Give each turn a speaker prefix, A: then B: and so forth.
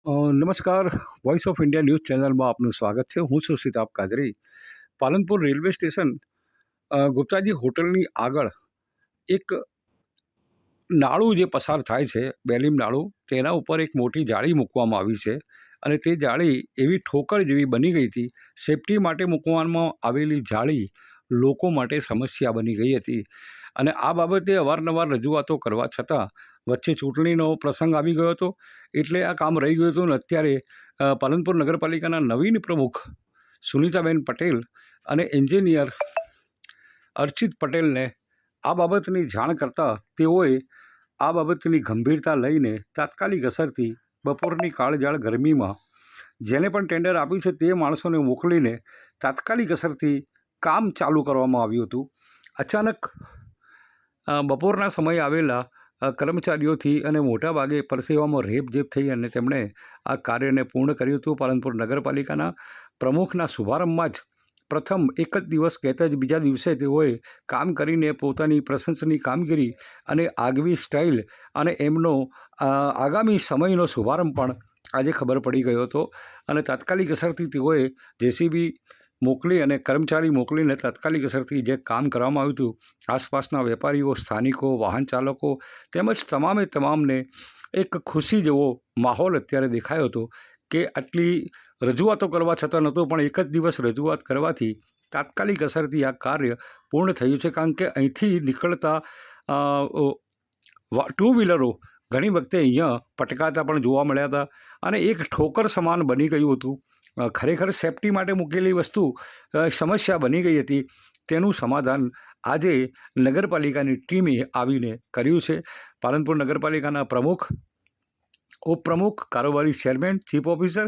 A: નમસ્કાર. Voice of India news ચેનલમાં આપનું સ્વાગત છે. હું છું સિતાબ કાદરી. પાલનપુર રેલવે સ્ટેશન ગુપ્તાજી હોટલની આગળ એક નાળું જે પસાર થાય છે, બેલીમ નાળું, તેના ઉપર એક મોટી જાળી મૂકવામાં આવી છે અને તે જાળી એવી ઠોકર જેવી બની ગઈ હતી. સેફટી માટે મૂકવામાં આવેલી જાળી લોકો માટે સમસ્યા બની ગઈ હતી અને આ બાબતે અવારનવાર રજૂઆતો કરવા છતાં વચ્ચે ચૂંટણીનો પ્રસંગ આવી ગયો હતો, એટલે આ કામ રહી ગયું હતું. અને અત્યારે પાલનપુર નગરપાલિકાના નવીન પ્રમુખ સુનીતાબેન પટેલ અને એન્જિનિયર અર્ચિત પટેલને આ બાબતની જાણ કરતાં તેઓએ આ બાબતની ગંભીરતા લઈને તાત્કાલિક અસરથી બપોરની કાળઝાળ ગરમીમાં જેને પણ ટેન્ડર આપ્યું છે તે માણસોને મોકલીને તાત્કાલિક અસરથી કામ ચાલુ કરવામાં આવ્યું હતું. અચાનક બપોરના સમયે આવેલા કર્મચારીઓથી અને મોટાભાગે પરસેવામાં રેબઝેબ થઈ અને તેમણે આ કાર્યને પૂર્ણ કર્યું હતું. પાલનપુર નગરપાલિકાના પ્રમુખના શુભારંભમાં જ પ્રથમ એક જ દિવસ કહેતા જ બીજા દિવસે તેઓએ કામ કરીને પોતાની પ્રશંસનીય કામગીરી અને આગવી સ્ટાઇલ અને એમનો આગામી સમયનો શુભારંભ પણ આજે ખબર પડી ગયો હતો અને તાત્કાલિક અસરથી તેઓએ જેસીબી મોકલી અને કર્મચારી મોકલીને તાત્કાલિક અસરથી જે કામ કરવામાં આવ્યું હતું, આસપાસના વેપારીઓ, સ્થાનિકો, વાહન ચાલકો તેમજ તમામને એક ખુશી જેવો માહોલ અત્યારે દેખાયો હતો કે આટલી રજૂઆતો કરવા છતાં નહોતો, પણ એક જ દિવસ રજૂઆત કરવાથી તાત્કાલિક અસરથી આ કાર્ય પૂર્ણ થયું છે. કારણ કે અહીંથી નીકળતા ટુ વ્હીલરો ઘણી વખતે અહીંયા પટકાતા પણ જોવા મળ્યા હતા અને એક ઠોકર સમાન બની ગયું હતું. ખરેખર સેફટી માટે મૂકેલી વસ્તુ સમસ્યા બની ગઈ હતી. તેનું સમાધાન આજે નગરપાલિકાની ટીમે આવીને કર્યું છે. પાલનપુર નગરપાલિકાના પ્રમુખ, ઉપપ્રમુખ, કારોબારી ચેરમેન, ચીફ ઓફિસર